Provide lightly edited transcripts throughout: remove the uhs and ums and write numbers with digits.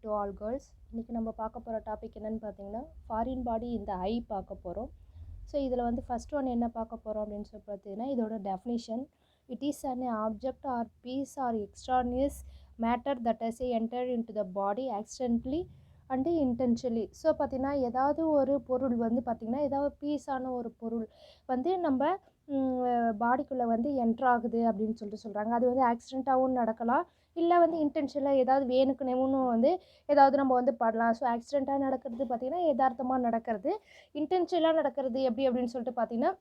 To all girls. இன்றைக்கி நம்ம பார்க்க போகிற டாபிக் என்னென்னு பார்த்தீங்கன்னா ஃபாரின் பாடி இந்த ஐ பார்க்க போகிறோம். ஸோ இதில் வந்து ஃபஸ்ட் ஒன் என்ன பார்க்க போகிறோம் அப்படின்னு சொல்லி பார்த்தீங்கன்னா இதோட definition. It is an object or piece or extraneous matter that has enter in to the body accidentally and intentionally. So பார்த்திங்கன்னா ஏதாவது ஒரு பொருள் வந்து பார்த்திங்கன்னா ஏதாவது பீஸான ஒரு பொருள் வந்து நம்ம பாடிக்குள்ளே வந்து என்ட்ராகுது அப்படின்னு சொல்லிட்டு சொல்கிறாங்க. அது வந்து ஆக்சிடெண்ட்டாகவும் நடக்கலாம், இல்லை வந்து இன்டென்ஷனலாக ஏதாவது வேணுக்குனேன்னு வந்து ஏதாவது நம்ம வந்து படலாம். ஸோ ஆக்சிடெண்ட்டாக நடக்கிறது பார்த்திங்கன்னா யதார்த்தமாக நடக்கிறது. இன்டென்ஷனலாக நடக்கிறது எப்படி அப்படின்னு சொல்லிட்டு பார்த்திங்கன்னா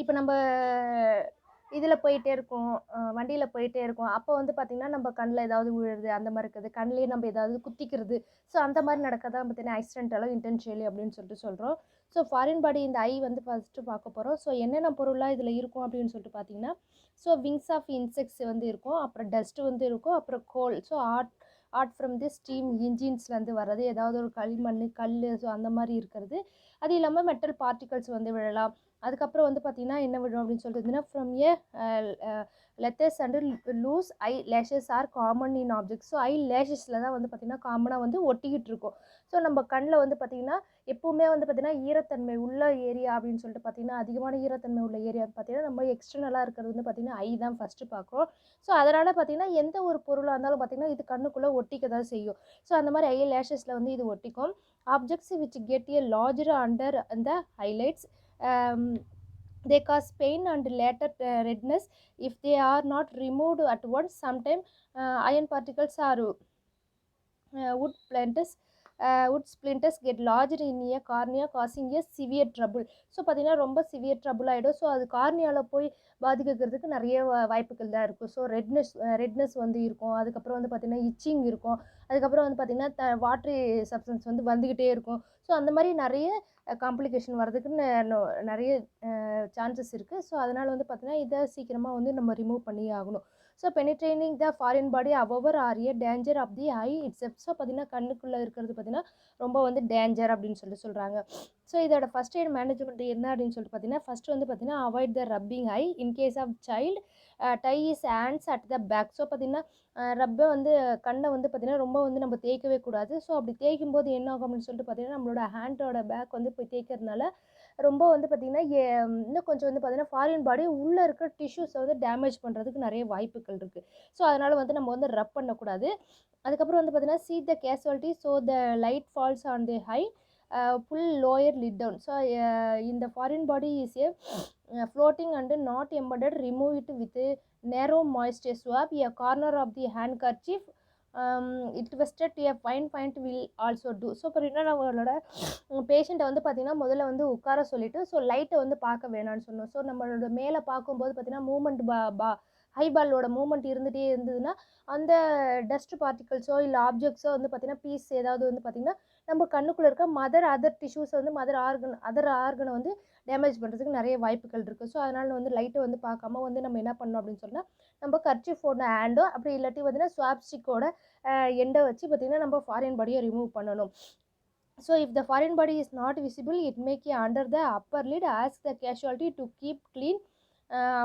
இப்போ நம்ம இதில் போயிட்டே இருக்கோம், வண்டியில் போயிட்டே இருக்கோம், அப்போ வந்து பார்த்திங்கன்னா நம்ம கண்ணில் ஏதாவது விழுறது அந்த மாதிரி இருக்குது, கண்ணிலே நம்ம ஏதாவது குத்திக்கிறது. ஸோ அந்த மாதிரி நடக்கிறதா பார்த்திங்கன்னா ஆக்சிடென்டலும் இன்டென்ஷனலி அப்படின்னு சொல்லிட்டு சொல்கிறோம். ஸோ ஃபாரின் பாடி இந்த ஐ வந்து ஃபஸ்ட்டு பார்க்க போகிறோம். ஸோ என்னென்ன பொருளாக இதில் இருக்கும் அப்படின்னு சொல்லிட்டு பார்த்திங்கன்னா ஸோ விங்ஸ் ஆஃப் இன்செக்ட்ஸ் வந்து இருக்கும், அப்புறம் டஸ்ட்டு வந்து இருக்கும், அப்புறம் coal. Soot from the steam இன்ஜின்ஸ்லேருந்து வர்றது, ஏதாவது ஒரு களிமண் கல் ஸோ அந்த மாதிரி இருக்கிறது. அது இல்லாமல் மெட்டல் பார்ட்டிகல்ஸ் வந்து விழலாம். அதுக்கப்புறம் வந்து பார்த்திங்கன்னா என்ன விடும் அப்படின்னு சொல்லிட்டுனா from a lathes and loose eye lashes are common in objects. So eye லேஷஸில் தான் வந்து பார்த்திங்கன்னா காமனாக வந்து ஒட்டிக்கிட்டு இருக்கும். ஸோ நம்ம கண்ணில் வந்து பார்த்திங்கன்னா எப்போவுமே வந்து பார்த்திங்கன்னா ஈரத்தன்மை உள்ள ஏரியா அப்படின்னு சொல்லிட்டு பார்த்திங்கன்னா அதிகமான ஈரத்தன்மை உள்ள ஏரியா பார்த்திங்கன்னா நம்ம எக்ஸ்டர்னலாக இருக்கிறது வந்து பார்த்திங்கன்னா ஐ தான் ஃபஸ்ட்டு பார்க்குறோம். ஸோ அதனால் பார்த்திங்கன்னா எந்த ஒரு பொருளாக இருந்தாலும் பார்த்திங்கன்னா இது கண்ணுக்குள்ளே ஒட்டிக்க தான் செய்யும். ஸோ அந்த மாதிரி ஐ லேஷஸில் வந்து இது ஒட்டிக்கும். Objects which get a larger under அந்த highlights, they cause pain and later redness if they are not removed at once. Sometimes iron particles or wood splinters get lodged in a cornea causing a severe trouble. So பார்த்திங்கன்னா ரொம்ப severe trouble ஆகிடும். So அது கார்னியாவில் போய் பாதிக்கிறதுக்கு நிறைய வாய்ப்புகள் தான் இருக்குது. So redness வந்து இருக்கும். அதுக்கப்புறம் வந்து பார்த்திங்கன்னா இச்சிங் இருக்கும். அதுக்கப்புறம் வந்து பார்த்திங்கன்னா வாட்ரி சப்ஸ்டன்ஸ் வந்து வந்துக்கிட்டே இருக்கும். ஸோ அந்த மாதிரி நிறைய காம்ப்ளிகேஷன் வர்றதுக்கு நிறைய சான்சஸ் இருக்குது. ஸோ அதனால் வந்து பார்த்திங்கன்னா இதை சீக்கிரமாக வந்து நம்ம ரிமூவ் பண்ணி ஆகணும். So penetrating the foreign body however are a danger of the eye it's. So பார்த்திங்கன்னா கண்ணுக்குள்ளே இருக்கிறது பார்த்திங்கன்னா ரொம்ப வந்து டேஞ்சர் அப்படின்னு சொல்கிறாங்க. ஸோ இதோட ஃபஸ்ட் எய்ட் மேனேஜ்மெண்ட் என்ன அப்படின்னு சொல்லிட்டு பார்த்திங்கன்னா ஃபஸ்ட்டு வந்து பார்த்திங்கன்னா avoid the rubbing eye in case of child, tie his hands at the back. So பார்த்திங்கன்னா ரப்பை வந்து கண்ணை வந்து பார்த்திங்கன்னா ரொம்ப வந்து நம்ம தேய்க்கவே கூடாது. ஸோ அப்படி தேய்க்கும் போது என்ன ஆகும் அப்படின்னு சொல்லிட்டு பார்த்திங்கன்னா நம்மளோட ஹேண்டோட பேக் வந்து போய் தேய்க்கிறதுனால ரொம்ப வந்து பார்த்திங்கன்னா இன்னும் கொஞ்சம் வந்து பார்த்திங்கன்னா ஃபாரின் பாடி உள்ளே இருக்கிற டிஷ்யூஸை வந்து டேமேஜ் பண்ணுறதுக்கு நிறைய வாய்ப்புகள் இருக்குது. ஸோ அதனால் வந்து நம்ம வந்து ரப் பண்ணக்கூடாது. அதுக்கப்புறம் வந்து பார்த்திங்கன்னா see the casualty so the light falls on the high, pull lower lid down. So in the foreign body is a floating and not embedded, remove it with a narrow moisture swab, a corner of the handkerchief, it twisted to a fine point will also do. So பார்த்தீங்கன்னா நம்மளோட பேஷண்ட்டை வந்து பார்த்திங்கன்னா முதல்ல வந்து உட்கார சொல்லிவிட்டு so லைட்டை வந்து பார்க்க வேணான்னு சொன்னோம். ஸோ நம்மளோட மேலே பார்க்கும்போது பார்த்திங்கன்னா மூமெண்ட் ஹைபாலோட மூமெண்ட் இருந்துகிட்டே இருந்ததுன்னா அந்த டஸ்ட் பார்ட்டிகல்ஸோ இல்லை ஆப்ஜெக்ட்ஸோ வந்து பார்த்திங்கன்னா பீஸ் ஏதாவது வந்து பார்த்திங்கன்னா நம்ம கண்ணுக்குள்ளே இருக்க அதர் டிஷ்யூஸை வந்து அதர் ஆர்கனை வந்து டேமேஜ் பண்ணுறதுக்கு நிறைய வாய்ப்புகள் இருக்குது. ஸோ அதனால் வந்து லைட்டை வந்து பார்க்காம வந்து நம்ம என்ன பண்ணோம் அப்படின்னு சொன்னால் நம்ம கர்ச்சீஃபோட ஹேண்டோ அப்படி இல்லாட்டி பார்த்திங்கன்னா ஸ்வாப்ஸ்டிக்கோட எண்டை வச்சு பார்த்திங்கன்னா நம்ம ஃபாரின் பாடியை ரிமூவ் பண்ணணும். So if the foreign body is not visible it make a under the upper lid ask the casualty to keep clean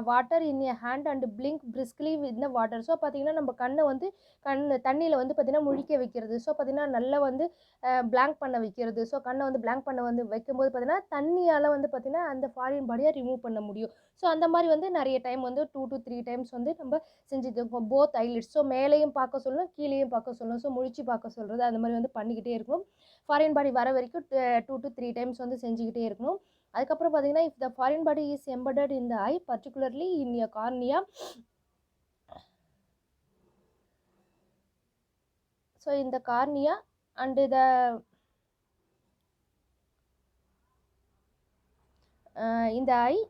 water in a hand and blink briskly with the water. So பார்த்திங்கன்னா நம்ம கண்ணை வந்து தண்ணியில் வந்து பார்த்திங்கன்னா முழிக்க வைக்கிறது. So பார்த்திங்கன்னா நல்லா வந்து பிளாங்க் பண்ண வைக்கிறது. ஸோ கண்ணை வந்து பிளாங்க் பண்ண வந்து வைக்கும்போது பார்த்திங்கன்னா தண்ணியால் வந்து பார்த்திங்கன்னா அந்த ஃபாரின் பாடியை ரிமூவ் பண்ண முடியும். ஸோ அந்த மாதிரி வந்து நிறைய டைம் வந்து 2 to 3 டைம்ஸ் வந்து நம்ம செஞ்சுட்டு இருக்கோம் போத் ஐலிட்ஸ். ஸோ மேலேயும் பார்க்க சொல்லணும், கீழேயும் பார்க்க சொல்லணும். ஸோ முழிச்சு பார்க்க சொல்கிறது அந்த மாதிரி வந்து பண்ணிக்கிட்டே இருக்கணும். ஃபாரின் பாடி வர வரைக்கும் 2 to 3 டைம்ஸ் வந்து செஞ்சுக்கிட்டே இருக்கணும். அதுக்கப்புறம் பார்த்திங்கன்னா if the foreign body is embedded in the eye particularly in a cornea, so இந்த cornea and in the eye,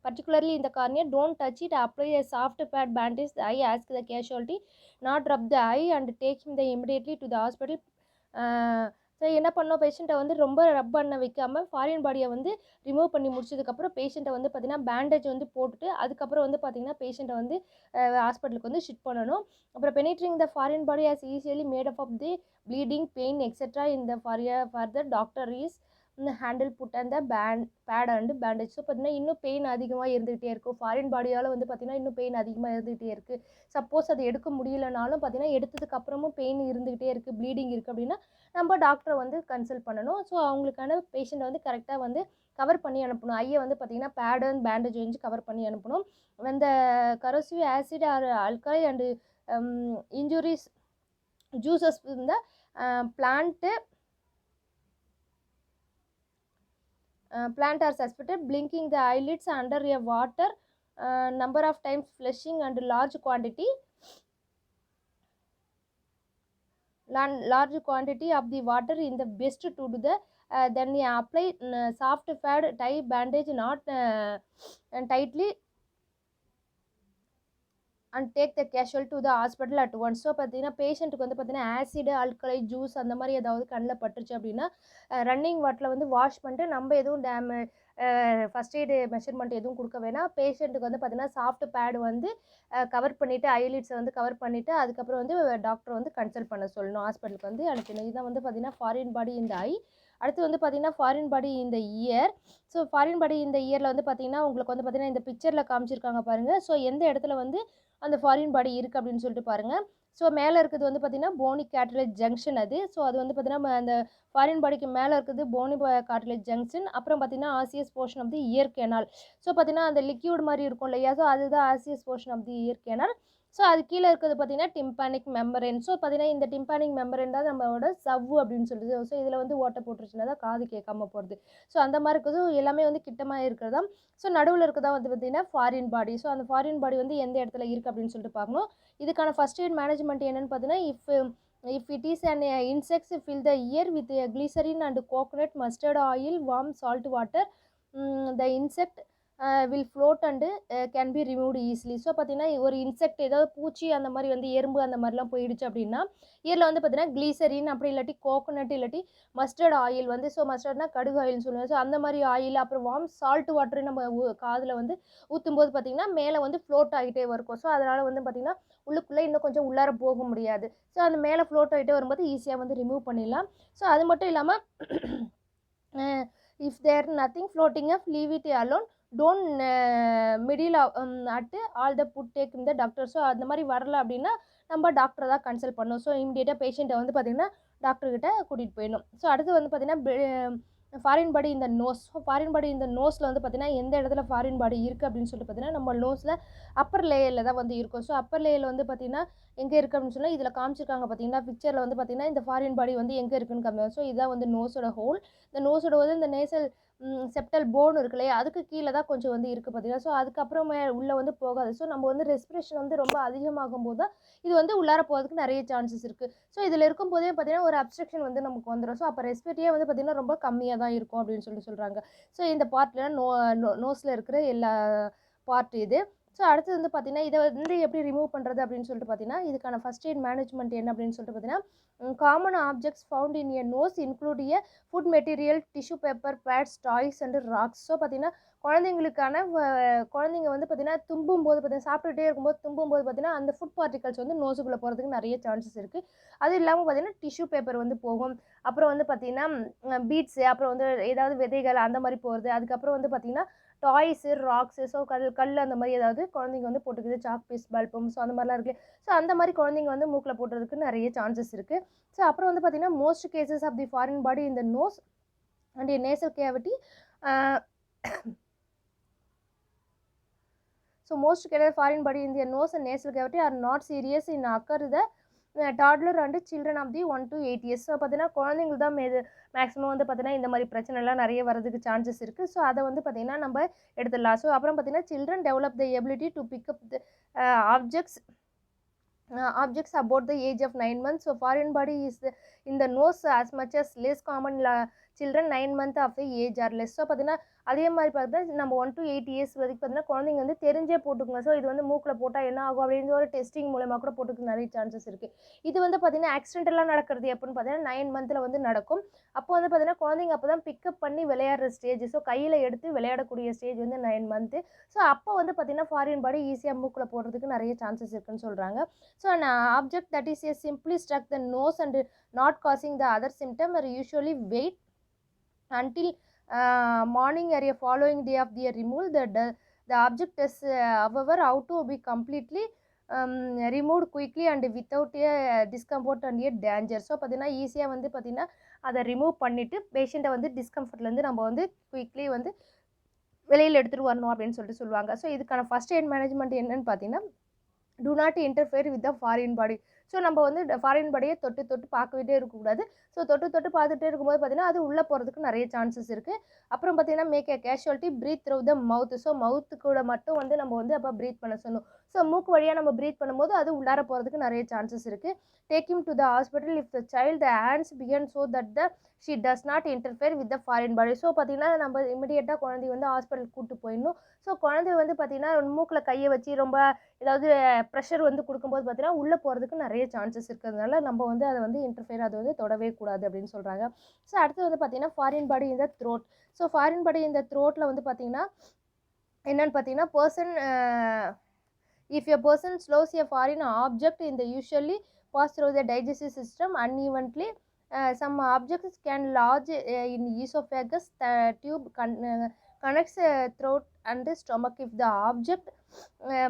particularly in the cornea, don't touch it, apply a soft pad bandage the eye, ask the casualty not rub the eye and take him immediately to the hospital. So என்ன பண்ணோம், பேஷண்ட்டை வந்து ரொம்ப ரப் பண்ண வைக்காமல் foreign பாடியை வந்து remove பண்ணி முடிச்சதுக்கப்புறம் பேஷண்ட்டை வந்து பார்த்திங்கன்னா பேண்டேஜ் வந்து போட்டுட்டு அதுக்கப்புறம் வந்து பார்த்திங்கன்னா பேஷண்ட்டை வந்து ஹாஸ்பிட்டலுக்கு வந்து ஷிஃப்ட் பண்ணணும். அப்புறம் penetrating the foreign body as easily made up of the bleeding pain etcetera இந்த further doctor is handle put அந்த பேட் அண்ட் பேண்டேஜ். ஸோ பார்த்தீங்கன்னா இன்னும் பெயின் அதிகமாக இருந்துகிட்டே இருக்கும். ஃபாரின் பாடியால் வந்து பார்த்தீங்கன்னா இன்னும் பெயின் அதிகமாக இருந்துகிட்டே இருக்குது. சப்போஸ் அது எடுக்க முடியலனாலும் பார்த்தீங்கன்னா எடுத்ததுக்கு அப்புறமும் பெயின் இருந்துகிட்டே இருக்குது, ப்ளீடிங் இருக்குது அப்படின்னா நம்ம டாக்டரை வந்து கன்சல்ட் பண்ணணும். ஸோ அவங்களுக்கான பேஷண்ட்டை வந்து கரெக்டாக வந்து கவர் பண்ணி அனுப்பணும். ஐயை வந்து பார்த்தீங்கன்னா பேட் அண்ட் பேண்டேஜ் வச்சு கவர் பண்ணி அனுப்பணும். அந்த corrosive acid or alkali and injuries juices இந்த plant plant are suspected, blinking the eyelids under a water, number of times flushing and large quantity of the water in the best to do the then apply soft pad, tie bandage not tightly and take the casual to the hospital at once. So பார்த்தீங்கன்னா பேஷண்ட்டுக்கு வந்து பார்த்தீங்கன்னா acid அல்கலை juice அந்த மாதிரி ஏதாவது கண்ணில் பட்டுருச்சு அப்படின்னா running வாட்டரில் வந்து வாஷ் பண்ணிட்டு நம்ம எதுவும் ஃபஸ்ட் எய்டு மெஷர்மெண்ட் எதுவும் கொடுக்க வேணாம். பேஷண்ட்டுக்கு வந்து பார்த்தீங்கன்னா சாஃப்ட் பேடு வந்து கவர் பண்ணிவிட்டு ஐலிட்ஸை வந்து கவர் பண்ணிவிட்டு அதுக்கப்புறம் வந்து டாக்டர் வந்து கன்சல்ட் பண்ண சொல்லணும், ஹாஸ்பிட்டலுக்கு வந்து அனுப்பணும். இதுதான் வந்து பார்த்தீங்கன்னா ஃபாரின் பாடி இந்த ஐ. அடுத்து வந்து பார்த்தீங்கன்னா ஃபாரின் பாடி இந்த இயர். ஸோ ஃபாரின் பாடி இந்த இயரில் வந்து பார்த்தீங்கன்னா உங்களுக்கு வந்து பார்த்தீங்கன்னா இந்த பிக்சரில் காமிச்சிருக்காங்க பாருங்கள். ஸோ எந்த இடத்துல வந்து அந்த ஃபாரின் பாடி இருக்குது அப்படின்னு சொல்லிட்டு பாருங்கள். ஸோ மேலே இருக்கிறது வந்து பார்த்தீங்கன்னா போனி கேட்ரேஜ் ஜங்ஷன் அது. ஸோ அது வந்து பார்த்தீங்கன்னா அந்த ஃபாரின் பாடிக்கு மேலே இருக்குது போனி கார்ட்லேஜ் ஜங்ஷன். அப்புறம் பார்த்தீங்கன்னா osseous portion of the ear canal. So பார்த்தீங்கன்னா அந்த லிக்யூட் மாதிரி இருக்கும் இல்லையா, ஸோ அதுதான் osseous portion of the ear canal. So அது கீழே இருக்கிறது பார்த்தீங்கன்னா டிம்பானிக் மெம்பரேன். ஸோ பார்த்தீங்கன்னா இந்த டிம்பானிக் மெம்பரேன் தான் நம்மளோட சவ்வு அப்படின்னு சொல்லுது. ஸோ இதில் வந்து ஓட்டை போட்டுருச்சுன்னா தான் காது கேட்காம போகிறது. ஸோ அந்த மாதிரி இருக்குது. எல்லாமே வந்து கிட்டமாக இருக்கிறதா. ஸோ நடுவில் இருக்கிறதா வந்து பார்த்தீங்கன்னா ஃபாரின் பாடி. ஸோ அந்த ஃபாரின் பாடி வந்து எந்த இடத்துல இருக்குது அப்படின்னு சொல்லிட்டு பார்க்கணும். இதுக்கான ஃபஸ்ட் எய்ட் மேனேஜ்மெண்ட் என்னென்னு பார்த்தீங்கன்னா if it is an insects, fill the ear with a glycerin and coconut, mustard oil, warm salt water. The insect will float and can be removed easily. So பார்த்தீங்கன்னா ஒரு insect ஏதாவது பூச்சி அந்த மாதிரி வந்து எறும்பு அந்த மாதிரிலாம் போயிடுச்சு அப்படின்னா இயரில் வந்து பார்த்தீங்கன்னா கிளீசரின் அப்படி இல்லாட்டி கோகோனட் இல்லாட்டி மஸ்டர்ட் ஆயில் வந்து, ஸோ மஸ்டர்ட்னா கடுகு ஆயில்னு சொல்லுவாங்க. ஸோ அந்த மாதிரி ஆயில் அப்புறம் வார்ம் சால்ட் வாட்டர் நம்ம காதில் வந்து ஊற்றும் போது பார்த்தீங்கன்னா மேலே வந்து ஃப்ளோட் ஆகிட்டே இருக்கும். ஸோ அதனால் வந்து பார்த்திங்கன்னா உள்ளுக்குள்ளே இன்னும் கொஞ்சம் உள்ளார போக முடியாது. ஸோ அந்த மேலே ஃப்ளோட் ஆகிட்டே வரும்போது ஈஸியாக வந்து ரிமூவ் பண்ணிடலாம். ஸோ அது மட்டும் இல்லாமல் if there nothing floating up, leave it alone. Don't middle at all the put take in the doctor. So அந்த மாதிரி வரல அப்படின்னா நம்ம டாக்டரை தான் கன்சல்ட் பண்ணணும். ஸோ இமீடியட்டாக பேஷண்ட்டை வந்து பார்த்திங்கன்னா டாக்டர்கிட்ட கூட்டிகிட்டு போயிடணும். ஸோ அடுத்து வந்து பார்த்திங்கன்னா ஃபாரின் பாடி இந்த நோஸ். ஸோ ஃபாரின் பாடி இந்த நோஸில் வந்து பார்த்திங்கன்னா எந்த இடத்துல ஃபாரின் பாடி இருக்குது அப்படின்னு சொல்லிட்டு பார்த்திங்கன்னா நம்ம நோஸில் அப்பர் லேயரில் தான் வந்து இருக்கும். ஸோ அப்பர் லேயரில் வந்து பார்த்திங்கன்னா எங்கே இருக்குது அப்படின்னு சொன்னால் இதில் காமிச்சிருக்காங்க பார்த்தீங்கன்னா பிக்சரில் வந்து பார்த்திங்கன்னா இந்த ஃபாரின் பாடி வந்து எங்கே இருக்குன்னு காமிப்பாங்க. ஸோ இதுதான் வந்து நோஸோட ஹோல். இந்த நோஸோட வந்து இந்த நேசல் செப்டல் போன் இருக்கு இல்லையா, அதுக்கு கீழே தான் கொஞ்சம் வந்து இருக்குது பார்த்தீங்கன்னா. ஸோ அதுக்கப்புறமே உள்ளே வந்து போகாது. ஸோ நம்ம வந்து ரெஸ்பிரேஷன் வந்து ரொம்ப அதிகமாகும் போது தான் இது வந்து உள்ளார போகிறதுக்கு நிறைய சான்சஸ் இருக்குது. ஸோ இதில் இருக்கும் போதே பார்த்திங்கன்னா ஒரு அப்ஸ்ட்ரக்ஷன் வந்து நமக்கு வந்துடும். ஸோ அப்போ ரெஸ்பிரேட்டியே வந்து பார்த்திங்கன்னா ரொம்ப கம்மியாக தான் இருக்கும் அப்படின்னு சொல்கிறாங்க. ஸோ இந்த பார்ட்டில் நோஸில் இருக்கிற எல்லா பார்ட் இது. ஸோ அடுத்தது வந்து பார்த்திங்கன்னா இதை வந்து எப்படி ரிமூவ் பண்ணுறது அப்படின்னு சொல்லிட்டு பார்த்திங்கன்னா இதுக்கான ஃபஸ்ட் எய்ட் மேனேஜ்மெண்ட் என்ன அப்படின்னு சொல்லிட்டு பார்த்திங்கன்னா common objects found in a nose include a food material, tissue paper, beads, toys and rocks. So பார்த்திங்கன்னா குழந்தைங்களுக்கான குழந்தைங்க வந்து பார்த்திங்கன்னா தும்பும்போது பார்த்திங்கன்னா சாப்பிட்டுட்டே இருக்கும்போது தும்பும்போது பார்த்திங்கன்னா அந்த ஃபுட் பார்ட்டிகல்ஸ் வந்து நோஸுக்குள்ளே போகிறதுக்கு நிறைய சான்சஸ் இருக்குது. அது இல்லாமல் பார்த்திங்கன்னா டிஷ்யூ பேப்பர் வந்து போகும். அப்புறம் வந்து பார்த்திங்கன்னா பீட்ஸு, அப்புறம் வந்து ஏதாவது விதைகள் அந்த மாதிரி போகிறது. அதுக்கப்புறம் வந்து பார்த்திங்கன்னா டாய்ஸு, ராக்ஸு, ஸோ கல் அந்த மாதிரி ஏதாவது குழந்தைங்க வந்து போட்டுக்குது, சாக் பீஸ், பல்பம், ஸோ அந்த மாதிரிலாம் இருக்குது. ஸோ அந்த மாதிரி குழந்தைங்க வந்து மூக்கில் போட்டுறதுக்கு நிறைய சான்சஸ் இருக்குது. ஸோ அப்புறம் வந்து பார்த்திங்கன்னா most cases of the foreign body இந்த nose and nasal cavity. So most cases foreign body in the nose and nasal cavity are not serious in occur the toddler and children of the 1 to 8 years. So பார்த்தீங்கன்னா குழந்தைங்களுக்கு தான் maximum வந்து பார்த்தீங்கன்னா இந்த மாதிரி பிரச்சனைலாம் நிறைய வரதுக்கு சான்சஸ் இருக்குது. ஸோ அதை வந்து பார்த்திங்கன்னா நம்ம எடுத்துடலாம். ஸோ அப்புறம் பார்த்திங்கன்னா children develop the ability to pick up the objects about the age of 9 months. So foreign body is in the nose as much as less common children 9 months of the age or less. So பார்த்தீங்கன்னா அதே மாதிரி பார்த்தீங்கன்னா நம்ம 1 to 8 years வரைக்கும் பார்த்தீங்கன்னா குழந்தைங்க வந்து தெரிஞ்சே போட்டுக்குங்க. ஸோ இது வந்து மூக்கில் போட்டால் என்ன ஆகும் அப்படின்னு ஒரு டெஸ்டிங் மூலமாக கூட போட்டுக்க நிறைய சான்சஸ் இருக்குது. இது வந்து பார்த்திங்கன்னா ஆக்சிடென்டெல்லாம் நடக்கிறது எப்படின்னு பார்த்தீங்கன்னா 9 மந்தில் வந்து நடக்கும். அப்போ வந்து பார்த்திங்கன்னா குழந்தைங்க அப்போ தான் பிக்கப் பண்ணி விளையாடுற ஸ்டேஜ். ஸோ கையில் எடுத்து விளையாடக்கூடிய ஸ்டேஜ் வந்து 9 மந்த்து. ஸோ அப்போ வந்து பார்த்திங்கன்னா ஃபாரின் பாடி ஈஸியாக மூக்கில் போடுறதுக்கு நிறைய சான்சஸ் இருக்குதுன்னு சொல்கிறாங்க. So an object that is simply struck the nose and not causing the other symptom are usually weight until morning area following day of the removal. The object is however how to be completely removed quickly and without a discomfort and a danger. So பார்த்தீங்கன்னா ஈஸியாக வந்து பார்த்தீங்கன்னா அதை remove பண்ணிவிட்டு பேஷண்ட்டை வந்து டிஸ்கம்ஃபர்ட்லேருந்து நம்ம வந்து குயிக்லி வந்து வெளியில் எடுத்துகிட்டு வரணும் அப்படின்னு சொல்லிட்டு சொல்லுவாங்க. ஸோ இதுக்கான ஃபஸ்ட் எய்ட் மேனேஜ்மெண்ட் என்னன்னு பார்த்தீங்கன்னா, do not interfere with the foreign body. So நம்ம வந்து ஃபாரின் பாடியை தொட்டு தொட்டு பார்க்கவே இருக்கக்கூடாது. ஸோ தொட்டு தொட்டு பார்த்துட்டே இருக்கும்போது பார்த்தீங்கன்னா அது உள்ளே போகிறதுக்கு நிறைய சான்சஸ் இருக்குது. அப்புறம் பார்த்தீங்கன்னா make a casualty breathe through the mouth. So mouth கூட மட்டும் வந்து நம்ம வந்து அப்போ ப்ரீத் பண்ண சொல்லணும். ஸோ மூக்கு வழியாக நம்ம ப்ரீத் பண்ணும்போது அது உள்ளார போகிறதுக்கு நிறைய சான்சஸ் இருக்குது. Take him to the hospital if the child the hands begin so that the she does not interfere with the foreign body. So பார்த்தீங்கன்னா நம்ம இமிடியேட்டாக குழந்தைய வந்து ஹாஸ்பிட்டல் கூப்பிட்டு போயிடணும். ஸோ குழந்தை வந்து பார்த்தீங்கன்னா மூக்கில் கையை வச்சு ரொம்ப ஏதாவது ப்ரெஷர் வந்து கொடுக்கும்போது பார்த்தீங்கன்னா உள்ளே போகிறதுக்கு நிறைய சான்சஸ் இருக்கிறதுனால நம்ம வந்து அதை வந்து இன்டர்ஃபியர் அதை வந்து தொடவே கூடாது அப்படின்னு சொல்கிறாங்க. ஸோ அடுத்து வந்து பார்த்தீங்கன்னா ஃபாரின் பாடி இன் த த்ரோட். ஸோ ஃபாரின் பாடி இந்த த்ரோட்டில் வந்து பார்த்தீங்கன்னா என்னென்னு பார்த்தீங்கன்னா person if a person slows a foreign object in the usually pass through the digestive system unevenly, some objects can lodge in esophagus. The tube connects throat and stomach. If the object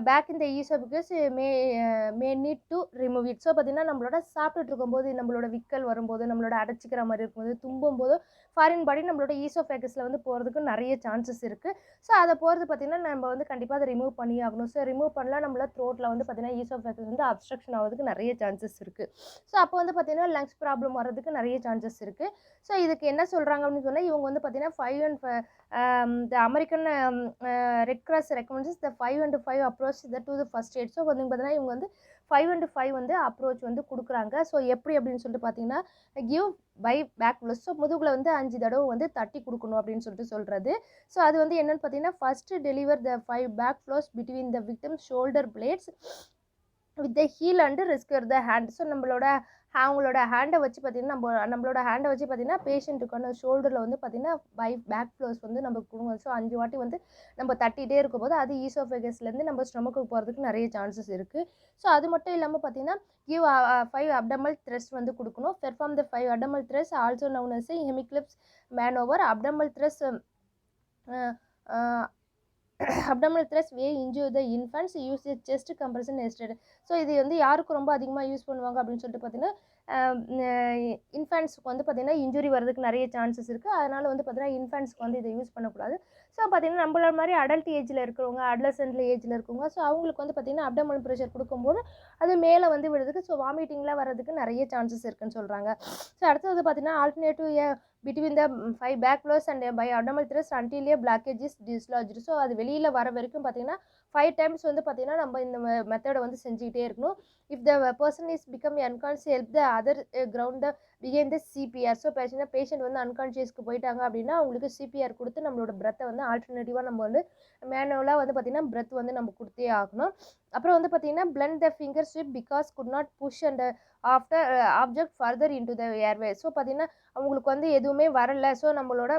back in the esophagus may need to remove it. So பார்த்தீங்கன்னா நம்மளோட சாப்பிட்டுட்டு இருக்கும்போது நம்மளோட விக்கல் வரும்போது நம்மளோட அடைச்சிக்கிற மாதிரி இருக்கும்போது தும்பும்போது ஃபாரின் பாடி நம்மளோட ஈசோஃபேகஸில் வந்து போகிறதுக்கு நிறைய சான்சஸ் இருக்குது. ஸோ அதை போகிறது பார்த்திங்கன்னா நம்ம வந்து கண்டிப்பாக அதை ரிமூவ் பண்ணி ஆகணும். ஸோ ரிமூவ் பண்ணலாம் நம்மள த்ரோட்டில் வந்து பார்த்திங்கன்னா ஈசோஃபேகஸ் வந்து அப்ஸ்ட்ரக்ஷன் ஆகிறதுக்கு நிறைய சான்சஸ் இருக்குது. ஸோ அப்போ வந்து பார்த்திங்கன்னா லங்ஸ் ப்ராப்ளம் வர்றதுக்கு நிறைய சான்சஸ் இருக்குது. ஸோ இதுக்கு என்ன சொல்கிறாங்க அப்படின்னு சொன்னால் இவங்க வந்து பார்த்திங்கன்னா 5 and 5 the American Red Cross recommends the 5 and 5 approach to the first aid. So வந்து பார்த்தீங்கன்னா இவங்க வந்து 5 and 5 வந்து அப்ரோச் வந்து கொடுக்குறாங்க. ஸோ எப்படி அப்படின்னு சொல்லிட்டு பார்த்தீங்கன்னா give five back blows. So முதுகில் வந்து 5 தடவை வந்து தட்டி கொடுக்கணும் அப்படின்னு சொல்லிட்டு சொல்கிறது. ஸோ அது வந்து என்னென்னு பார்த்தீங்கன்னா first deliver the 5 back blows between the victim shoulder blades with the heel and rescuer the hand. So அவங்களோட ஹேண்டை வச்சு பார்த்திங்கன்னா நம்மளோட ஹேண்டை வச்சு பார்த்திங்கன்னா பேஷண்ட்டுக்கான ஷோல்டரில் வந்து பார்த்திங்கன்னா பேக் ஃப்ளோஸ் வந்து நம்ம கொடுங்க. ஸோ 5 வாட்டி வந்து நம்ம தட்டிகிட்டே இருக்கும்போது அது ஈசோஃபேகஸ்லேருந்து நம்ம ஸ்டொமக்குக்கு போகிறதுக்கு நிறைய சான்சஸ் இருக்குது. ஸோ அது மட்டும் இல்லாமல் பார்த்திங்கன்னா கிவ் 5 அப்டமல் த்ரெஸ்ட் வந்து கொடுக்கணும். Perform the 5 abdominal thrust also known as Heimlich manoeuvre. Abdominal thrust abdominal thrust may injure the infants. Use a chest compression instead. So இது வந்து யாருக்கு ரொம்ப அதிகமாக யூஸ் பண்ணுவாங்க அப்படின்னு சொல்லிட்டு பார்த்தீங்கன்னா இன்ஃபேண்ட்ஸுக்கு வந்து பார்த்திங்கன்னா இன்ஜுரி வரதுக்கு நிறைய சான்சஸ் இருக்குது. அதனால் வந்து பார்த்திங்கன்னா இன்ஃபேண்ட்ஸ்க்கு வந்து இதை யூஸ் பண்ணக்கூடாது. ஸோ பார்த்திங்கன்னா நம்மள மாதிரி அடல்ட் ஏஜில் இருக்கிறவங்க அடலசென்ட் ஏஜில் இருக்கவங்க ஸோ அவங்களுக்கு வந்து பார்த்திங்கன்னா அப்டமல் ப்ரெஷர் கொடுக்கும்போது அது மேலே வந்து விடுறதுக்கு ஸோ வாமிட்டிங்லாம் வர்றதுக்கு நிறைய சான்சஸ் இருக்குதுன்னு சொல்கிறாங்க. ஸோ அடுத்தது பார்த்திங்கன்னா alternative between the 5 back flows and by abdominal thrust until a blockage is dislodged. So அது வெளியில் வர வரைக்கும் பார்த்திங்கன்னா 5 times வந்து பார்த்திங்கன்னா நம்ம இந்த மெத்தடை வந்து செஞ்சுக்கிட்டே இருக்கணும். If the person is become unconscious help the other ground the begin the CPR. So patient வந்து அன்கான்ஷியஸ்க்கு போயிட்டாங்க அப்படின்னா அவங்களுக்கு சிபிஆர் கொடுத்து நம்மளோட பிரெத்தை வந்து ஆல்டர்னேட்டிவாக நம்ம வந்து மேனுவலாக வந்து பார்த்திங்கன்னா பிரெத் வந்து நம்ம கொடுத்தே ஆகணும். அப்புறம் வந்து பார்த்திங்கன்னா blunt the finger slip because could not push and after object further into the airway. So பார்த்திங்கன்னா அவங்களுக்கு வந்து எதுவுமே வரலை. ஸோ நம்மளோட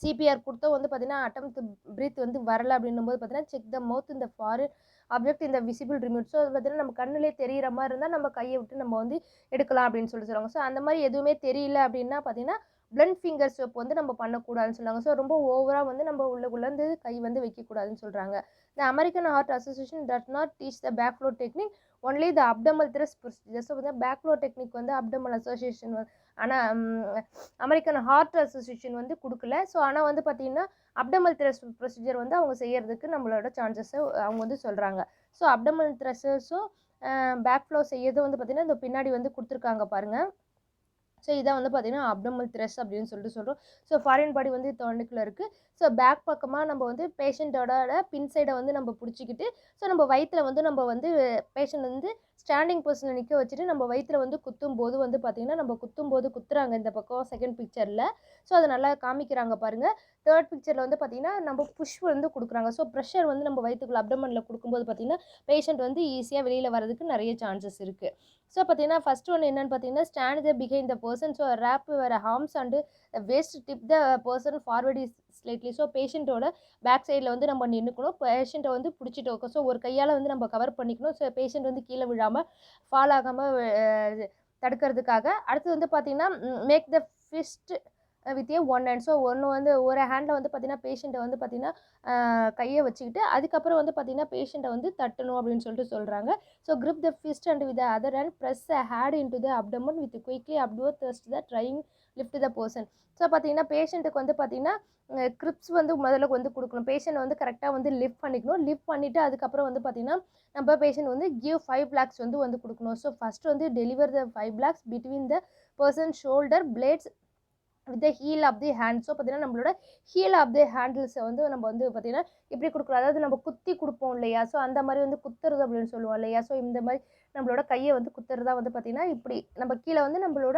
சிபிஆர் கொடுத்தோ வந்து பார்த்திங்கன்னா அட்டம்ப்ட் ப்ரீத் வந்து வரலை அப்படின்னும் போது பார்த்திங்கன்னா செக் த மவுத் இந்த ஃபாரின் ஆப்ஜெக்ட் இந்த விசிபிள் ரிமூட். ஸோ அது பார்த்திங்கன்னா நம்ம கண்ணிலே தெரிகிற மாதிரி இருந்தால் நம்ம கையை விட்டு நம்ம வந்து எடுக்கலாம் அப்படின்னு சொல்லுவாங்க. ஸோ அந்த மாதிரி எதுவுமே தெரியல அப்படின்னா பார்த்திங்கன்னா பிளண்ட் ஃபிங்கர் ஸ்டெப் வந்து நம்ம பண்ணக்கூடாதுன்னு சொல்லுவாங்க. ஸோ ரொம்ப ஓவராக வந்து நம்ம உள்ளே கை வந்து வைக்கக்கூடாதுன்னு சொல்கிறாங்க. The American Heart Association does not teach the back blow technique only the abdominal thrust procedure. So வந்து பேக் ஃப்ளோ டெக்னிக் வந்து அப்டமல் அசோசியேஷன் ஆனால் அமெரிக்கன் ஹார்ட் அசோசியேஷன் வந்து கொடுக்கல. ஸோ ஆனால் வந்து பார்த்திங்கன்னா அப்டமல் த்ரெஸ்ட் ப்ரொசீஜர் வந்து அவங்க செய்கிறதுக்கு நம்மளோட சான்சஸை அவங்க வந்து சொல்கிறாங்க. ஸோ அப்டமல் த்ரெஸ்ஸும் பேக் ஃப்ளோ செய்யறது வந்து பார்த்திங்கன்னா இந்த பின்னாடி வந்து கொடுத்துருக்காங்க பாருங்கள். ஸோ இதான் வந்து பார்த்திங்கன்னா அப்டமல் த்ரெஸ்ட் அப்படின்னு சொல்லிட்டு சொல்கிறோம். ஸோ ஃபாரின் பாடி வந்து தொண்டைக்குள்ளே இருக்குது. ஸோ பேக் பக்கமாக நம்ம வந்து பேஷண்ட்டோட பின் சைடை வந்து நம்ம பிடிச்சிக்கிட்டு ஸோ நம்ம வயிற்றில் வந்து நம்ம வந்து பேஷண்ட் வந்து ஸ்டாண்டிங் பொசிஷனில் நிற்க வச்சுட்டு நம்ம வயிற்றில் வந்து குத்தும்போது வந்து பார்த்திங்கன்னா நம்ம குத்தும்போது குத்துறாங்க இந்த பக்கம் செகண்ட் பிக்சரில். ஸோ அதை நல்லா காமிக்கிறாங்க பாருங்கள். தேர்ட் பிக்சரில் வந்து பார்த்திங்கன்னா நம்ம புஷ் வந்து கொடுக்குறாங்க. ஸோ ப்ரெஷர் வந்து நம்ம வயிற்றுக்குள்ள அப்டமனில் கொடுக்கும்போது பார்த்திங்கன்னா பேஷண்ட் வந்து ஈஸியாக வெளியில் வரதுக்கு நிறைய சான்சஸ் இருக்குது. ஸோ பார்த்திங்கன்னா ஃபஸ்ட் ஒன்று என்னென்னு பார்த்திங்கன்னா stand the behind the person. So wrap வேறு arms and waist tip the person forward is slightly. So பேஷண்ட்டோட பேக் சைடில் வந்து நம்ம நின்றுக்கணும். பேஷண்ட்டை வந்து பிடிச்சிட்டு வைக்கணும். ஸோ ஒரு கையால் வந்து நம்ம கவர் பண்ணிக்கணும். ஸோ பேஷண்ட் வந்து கீழே விழாமல் ஃபால் ஆகாமல் தடுக்கிறதுக்காக. அடுத்து வந்து பார்த்திங்கன்னா make the fist with a one hand. So ஒன்று வந்து ஒரு ஹேண்டில் வந்து பார்த்தீங்கன்னா பேஷண்ட்டை வந்து பார்த்தீங்கன்னா கையை வச்சுக்கிட்டு அதுக்கப்புறம் வந்து பார்த்தீங்கன்னா பேஷண்ட்டை வந்து தட்டணும் அப்படின்னு சொல்லிட்டு சொல்கிறாங்க. So grip the fist and with the other hand press a hand into the abdomen with quickly upward thrust the trying lift the person. So பார்த்தீங்கன்னா பேஷண்ட்டுக்கு வந்து பார்த்தீங்கன்னா கிரிப்ஸ் வந்து முதல்ல வந்து கொடுக்கணும். பேஷண்ட் வந்து கரெக்டாக வந்து லிஃப்ட் பண்ணிக்கணும். லிஃப்ட் பண்ணிவிட்டு அதுக்கப்புறம் வந்து பார்த்தீங்கன்னா நம்ம பேஷண்ட் வந்து கிவ் 5 பிளாக்ஸ் வந்து கொடுக்கணும். ஸோ ஃபஸ்ட் வந்து deliver the 5 blows between the person shoulder blades with the heel of the hand. So பார்த்தீங்கன்னா நம்மளோட ஹீல் ஆஃப் தி ஹேண்டில்ஸை வந்து நம்ம வந்து பார்த்தீங்கன்னா இப்படி கொடுக்குறோம். அதாவது நம்ம குத்தி கொடுப்போம் இல்லையா? ஸோ அந்த மாதிரி வந்து குத்துறது அப்படின்னு சொல்லுவோம் இல்லையா? ஸோ இந்த மாதிரி நம்மளோட கையை வந்து குத்துறதா வந்து பார்த்தீங்கன்னா இப்படி நம்ம கீழே வந்து நம்மளோட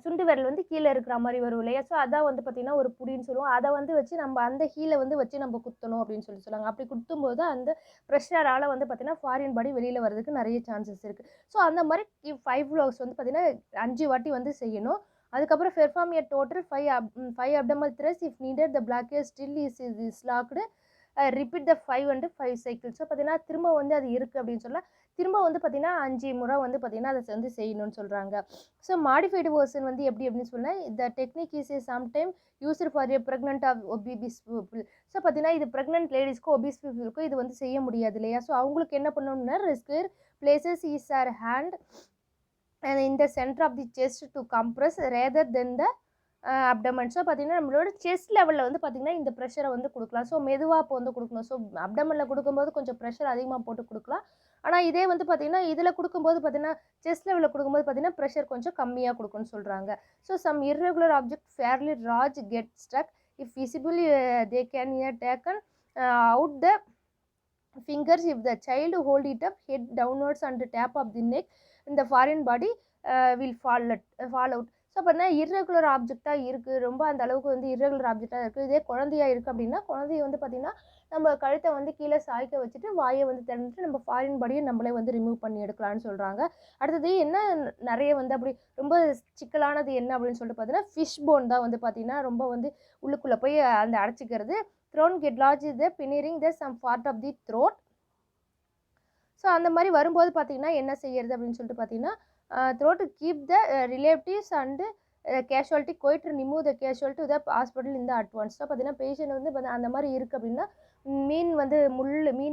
சுண்டு விரல் வந்து கீழே இருக்கிற மாதிரி வரும் இல்லையா? ஸோ அதான் வந்து பார்த்தீங்கன்னா ஒரு புடின்னு சொல்லுவோம். அதை வந்து வச்சு நம்ம அந்த ஹீலை வந்து வச்சு நம்ம குத்தணும் அப்படின்னு சொல்லுவாங்க. அப்படி குத்தும்போது அந்த ப்ரெஷரால் வந்து பார்த்தீங்கன்னா ஃபாரின் பாடி வெளியில் வரதுக்கு நிறைய சான்சஸ் இருக்குது. ஸோ அந்த மாதிரி 5 ஃப்ளோர்ஸ் வந்து பார்த்தீங்கன்னா 5 வாட்டி வந்து செய்யணும். அதுக்கப்புறம் perform a total 5 அப்டமல் thrust if needed the blockage still is logged repeat the 5 and 5 cycles. So பார்த்தீங்கன்னா திரும்ப வந்து அது இருக்குது அப்படின்னு சொல்லலாம். திரும்ப வந்து பார்த்தீங்கன்னா 5 முறை வந்து பார்த்தீங்கன்னா அதை வந்து செய்யணும்னு சொல்கிறாங்க. ஸோ மாடிஃபைடு வெர்ஷன் வந்து எப்படி அப்படின்னு சொன்னால் the technique is sometime used for a pregnant of obese people. So பார்த்தீங்கன்னா இது ப்ரெக்னென்ட் லேடிஸ்க்கும் ஒபிஸ் பீப்புளுக்கும் இது வந்து செய்ய முடியாது இல்லையா? ஸோ அவங்களுக்கு என்ன பண்ணணும்னா rescuer places is are hand and in the center of the chest to compress rather than the abdomen. So பார்த்தீங்கன்னா நம்மளோட செஸ்ட் லெவலில் வந்து பார்த்தீங்கன்னா இந்த ப்ரெஷரை வந்து கொடுக்கலாம். ஸோ மெதுவாக இப்போ வந்து கொடுக்கணும். ஸோ அப்டமனில் கொடுக்கும்போது கொஞ்சம் ப்ரெஷர் அதிகமாக போட்டு கொடுக்கலாம். ஆனால் இதே வந்து பார்த்தீங்கன்னா இதில் கொடுக்கும்போது பார்த்தீங்கன்னா செஸ்ட் லெவலில் கொடுக்கும்போது பார்த்தீங்கன்னா ப்ரெஷர் கொஞ்சம் கம்மியாக கொடுக்குன்னு சொல்கிறாங்க. So some irregular object fairly large get stuck if visibly they can taken out the fingers if the child hold it up head downwards and tap of the neck in the foreign body will fall out. So பார்த்தீங்கன்னா irregular ஆப்ஜெக்டாக இருக்குது, ரொம்ப அந்த அளவுக்கு வந்து irregular ஆப்ஜெக்டாக இருக்குது. இதே குழந்தையாக இருக்குது அப்படின்னா குழந்தைய வந்து பார்த்திங்கன்னா நம்ம கழுத்தை வந்து கீழே சாய்க்க வச்சுட்டு வாயை வந்து திறந்துட்டு நம்ம ஃபாரின் பாடியை நம்மளே வந்து ரிமூவ் பண்ணி எடுக்கலாம்னு சொல்கிறாங்க. அடுத்தது என்ன நிறைய வந்து அப்படி ரொம்ப சிக்கலானது என்ன அப்படின்னு சொல்லிட்டு பார்த்தீங்கன்னா ஃபிஷ் போன் தான் வந்து பார்த்திங்கன்னா ரொம்ப வந்து உள்ளுக்குள்ளே போய் அந்த அடைச்சிக்கிறது. Thrown get large the pinning the some part of the throat. So அந்த மாதிரி வரும்போது பார்த்தீங்கன்னா என்ன செய்யறது அப்படின்னு சொல்லிட்டு பார்த்தீங்கன்னா throat keep the relatives and casualty quiet remove the casualty to the hospital இந்த அட்வான்ஸ். ஸோ பார்த்தீங்கன்னா பேஷண்ட் வந்து அந்த மாதிரி இருக்குது அப்படின்னா மீன்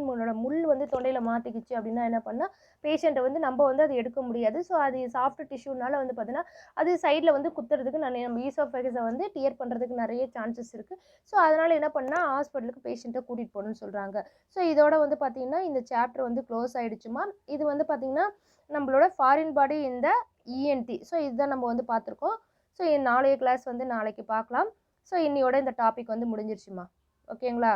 முள்ளோட முள் வந்து தொண்டையில் மாற்றிக்கிச்சு அப்படின்னா என்ன பண்ணால் பேஷண்ட்டை வந்து நம்ம வந்து அதை எடுக்க முடியாது. ஸோ அது சாஃப்ட் டிஷ்யூனால வந்து பார்த்தீங்கன்னா அது சைடில் வந்து குத்துறதுக்கு நம்ம ஈசோஃபேகஸை வந்து டியர் பண்ணுறதுக்கு நிறைய சான்சஸ் இருக்குது. ஸோ அதனால் என்ன பண்ணால் ஹாஸ்பிட்டலுக்கு பேஷண்ட்டை கூட்டிகிட்டு போகணும்னு சொல்கிறாங்க. ஸோ இதோட வந்து பார்த்திங்கன்னா இந்த சாப்டர் வந்து க்ளோஸ் ஆகிடுச்சுமா. இது வந்து பார்த்திங்கன்னா நம்மளோட ஃபாரின் பாடி இந்த இஎன்டி. ஸோ இதுதான் நம்ம வந்து பார்த்துருக்கோம். ஸோ நாளைய கிளாஸ் வந்து நாளைக்கு பார்க்கலாம். ஸோ இன்னையோட இந்த டாபிக் வந்து முடிஞ்சிருச்சுமா. ஓகேங்களா?